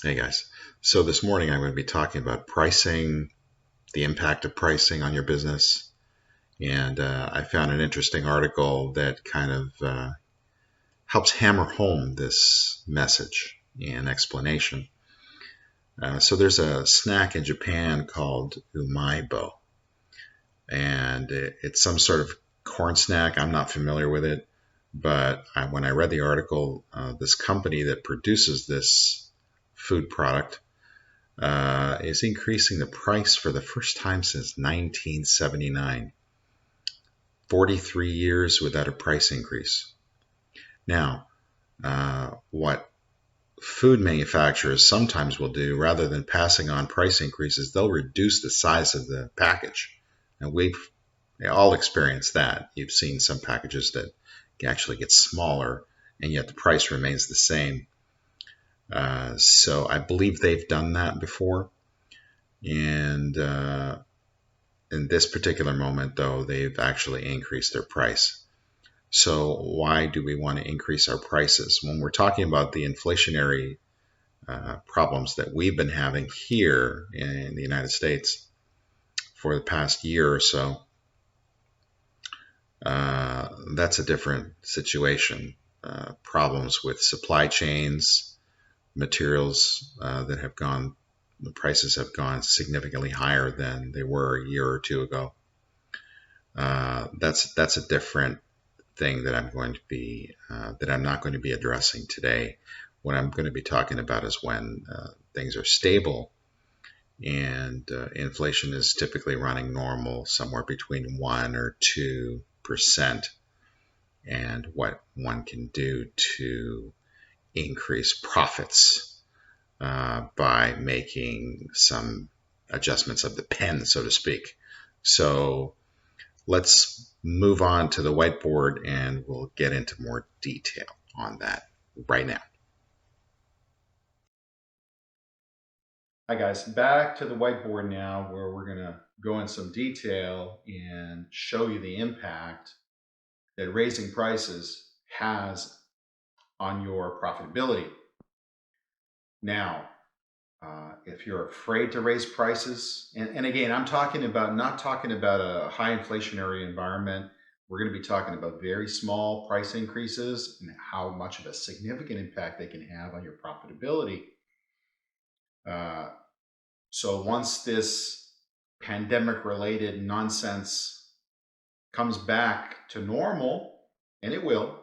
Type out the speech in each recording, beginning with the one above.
Hey guys. So this morning I'm going to be talking about pricing, the impact of pricing on your business. And I found an interesting article that kind of helps hammer home this message and explanation. So there's a snack in Japan called umaibo, and it's some sort of corn snack. I'm not familiar with it, but when I read the article, this company that produces this food product is increasing the price for the first time since 1979. 43 years without a price increase. Now, what food manufacturers sometimes will do, rather than passing on price increases, they'll reduce the size of the package. And we've all experienced that. You've seen some packages that actually get smaller, and yet the price remains the same. So I believe they've done that before. And in this particular moment, though, they've actually increased their price. So why do we want to increase our prices? When we're talking about the inflationary problems that we've been having here in the United States for the past year or so, that's a different situation. Problems with supply chains, materials that have gone, the prices have gone significantly higher than they were a year or two ago. That's a different thing that I'm not going to be addressing today. What I'm going to be talking about is when things are stable and inflation is typically running normal, somewhere between 1 or 2%, and what one can do to increase profits by making some adjustments of the pen, so to speak. So let's move on to the whiteboard and we'll get into more detail on that right now. Hi guys, back to the whiteboard now, where we're going to go in some detail and show you the impact that raising prices has on your profitability. Now, if you're afraid to raise prices, and again, I'm not talking about a high inflationary environment. We're going to be talking about very small price increases and how much of a significant impact they can have on your profitability. So once this pandemic-related nonsense comes back to normal, and it will,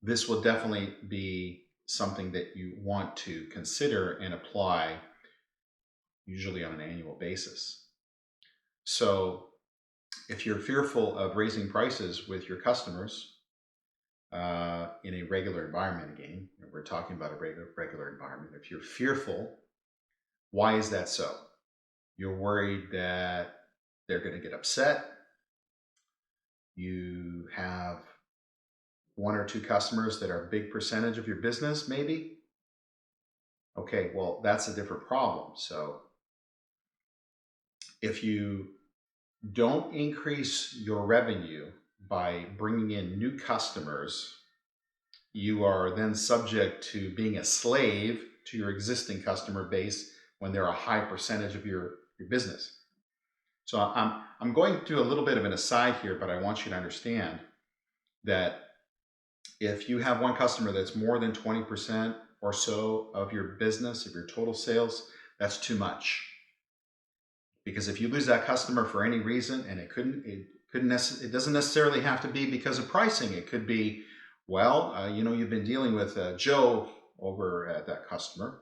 this will definitely be something that you want to consider and apply, usually on an annual basis. So if you're fearful of raising prices with your customers in a regular environment, again, we're talking about a regular environment. If you're fearful, why is that so? You're worried that they're going to get upset. You have 1 or 2 customers that are a big percentage of your business, maybe. Okay, well, that's a different problem. So if you don't increase your revenue by bringing in new customers, you are then subject to being a slave to your existing customer base when they're a high percentage of your business. So I'm going to do a little bit of an aside here, but I want you to understand that if you have one customer that's more than 20% or so of your business, of your total sales, that's too much. Because if you lose that customer for any reason, and it doesn't necessarily have to be because of pricing. It could be, well, you've been dealing with Joe over at that customer,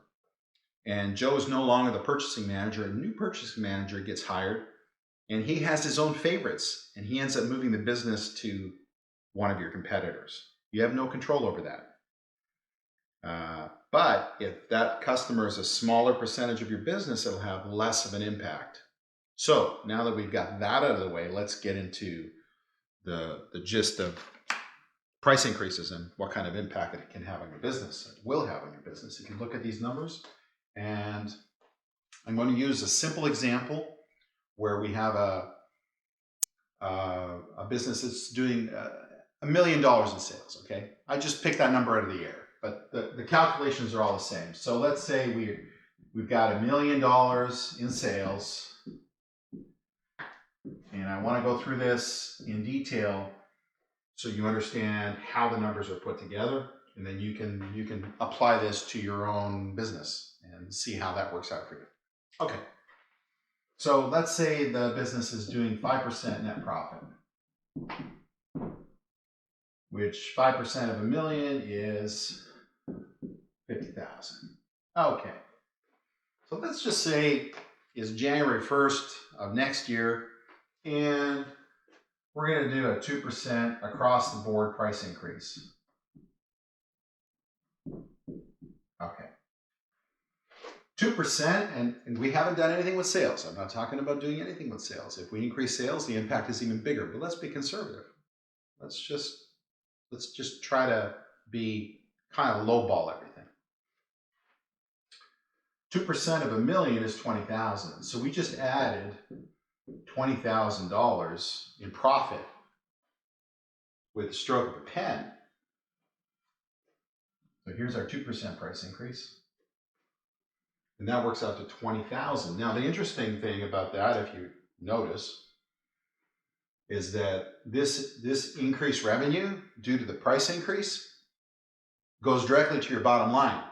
and Joe is no longer the purchasing manager. A new purchasing manager gets hired, and he has his own favorites, and he ends up moving the business to one of your competitors. You have no control over that. But if that customer is a smaller percentage of your business, it'll have less of an impact. So now that we've got that out of the way, let's get into the gist of price increases and what kind of impact it can have on your business, it will have on your business. If you look at these numbers, and I'm going to use a simple example where we have a business that's doing $1 million in sales. Okay, I just picked that number out of the air, but the calculations are all the same. So let's say we've got $1 million in sales, and I want to go through this in detail so you understand how the numbers are put together, and then you can apply this to your own business and see how that works out for you. Okay, so let's say the business is doing 5% net profit, which 5% of $1 million is 50,000. Okay, so let's just say it's January 1st of next year, and we're going to do a 2% across the board price increase. Okay. 2%, and we haven't done anything with sales. I'm not talking about doing anything with sales. If we increase sales, the impact is even bigger, but let's be conservative. Let's just try to be kind of lowball everything. 2% of $1 million is 20,000. So we just added $20,000 in profit with the stroke of a pen. So here's our 2% price increase. And that works out to 20,000. Now, the interesting thing about that, if you notice, is that this increased revenue due to the price increase goes directly to your bottom line.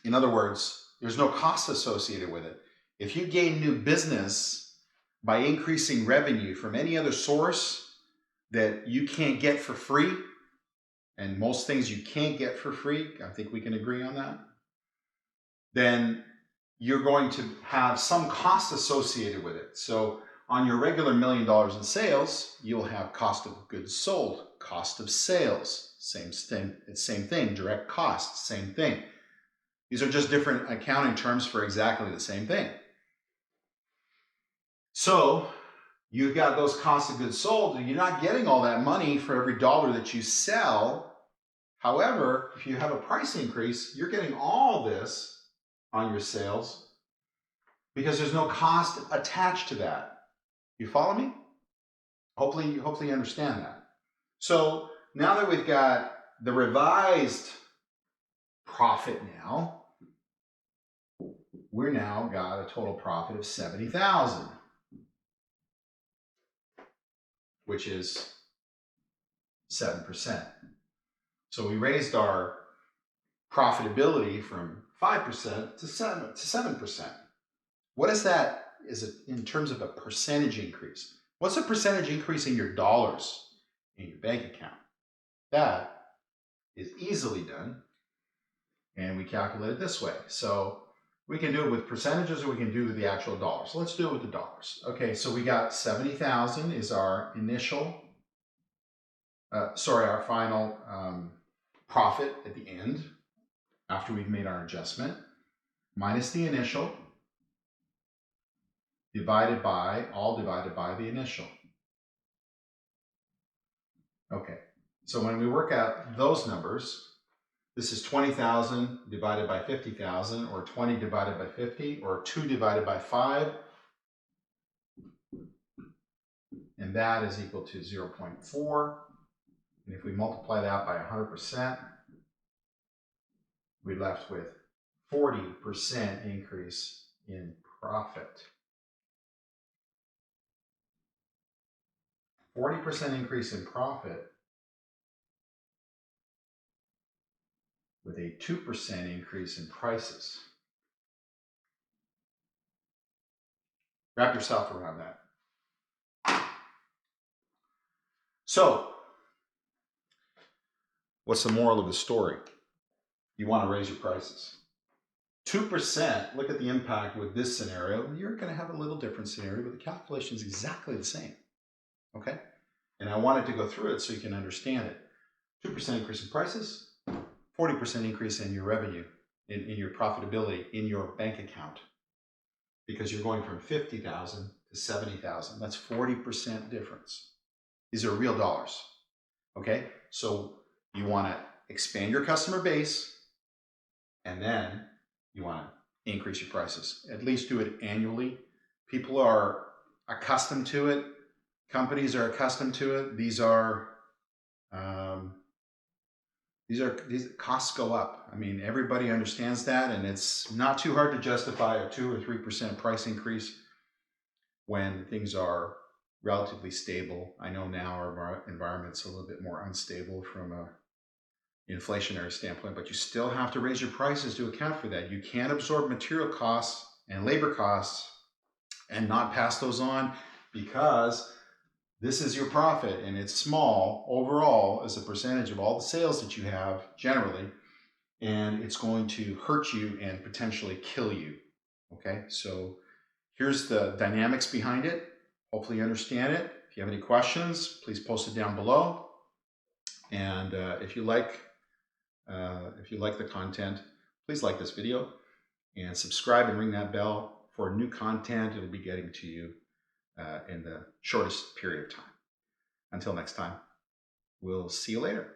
In other words, there's no cost associated with it. If you gain new business by increasing revenue from any other source that you can't get for free, and most things you can't get for free, I think we can agree on that, then you're going to have some cost associated with it. So on your regular $1 million in sales, you'll have cost of goods sold, cost of sales, same thing, direct costs, same thing. These are just different accounting terms for exactly the same thing. So you've got those costs of goods sold, and you're not getting all that money for every dollar that you sell. However, if you have a price increase, you're getting all this on your sales because there's no cost attached to that. You follow me? Hopefully you understand that. So now that we've got the revised profit now, we're now got a total profit of 70,000, which is 7%. So we raised our profitability from 5% to 7%. What is that? Is it in terms of a percentage increase? What's a percentage increase in your dollars in your bank account? That is easily done, and we calculate it this way. So we can do it with percentages, or we can do it with the actual dollars. So let's do it with the dollars. Okay, so we got 70,000 is our initial, our final profit at the end after we've made our adjustment, minus the initial, divided by the initial. Okay, so when we work out those numbers, this is 20,000 divided by 50,000, or 20 divided by 50, or 2 divided by 5. And that is equal to 0.4. And if we multiply that by 100%, we're left with 40% increase in profit. 40% increase in profit with a 2% increase in prices. Wrap yourself around that. So, what's the moral of the story? You want to raise your prices. 2%, look at the impact with this scenario. You're going to have a little different scenario, but the calculation is exactly the same. Okay? And I wanted to go through it so you can understand it. 2% increase in prices, 40% increase in your revenue, in your profitability, in your bank account. Because you're going from 50,000 to 70,000. That's 40% difference. These are real dollars. Okay? So you want to expand your customer base, and then you want to increase your prices. At least do it annually. People are accustomed to it. Companies are accustomed to it. These are these costs go up. I mean, everybody understands that, and it's not too hard to justify a 2 or 3% price increase when things are relatively stable. I know now our environment's a little bit more unstable from a inflationary standpoint, but you still have to raise your prices to account for that. You can't absorb material costs and labor costs and not pass those on, because this is your profit and it's small overall as a percentage of all the sales that you have generally, and it's going to hurt you and potentially kill you. Okay, so here's the dynamics behind it. Hopefully you understand it. If you have any questions, please post it down below. And if you like the content, please like this video and subscribe and ring that bell for new content. It'll be getting to you in the shortest period of time. Until next time, we'll see you later.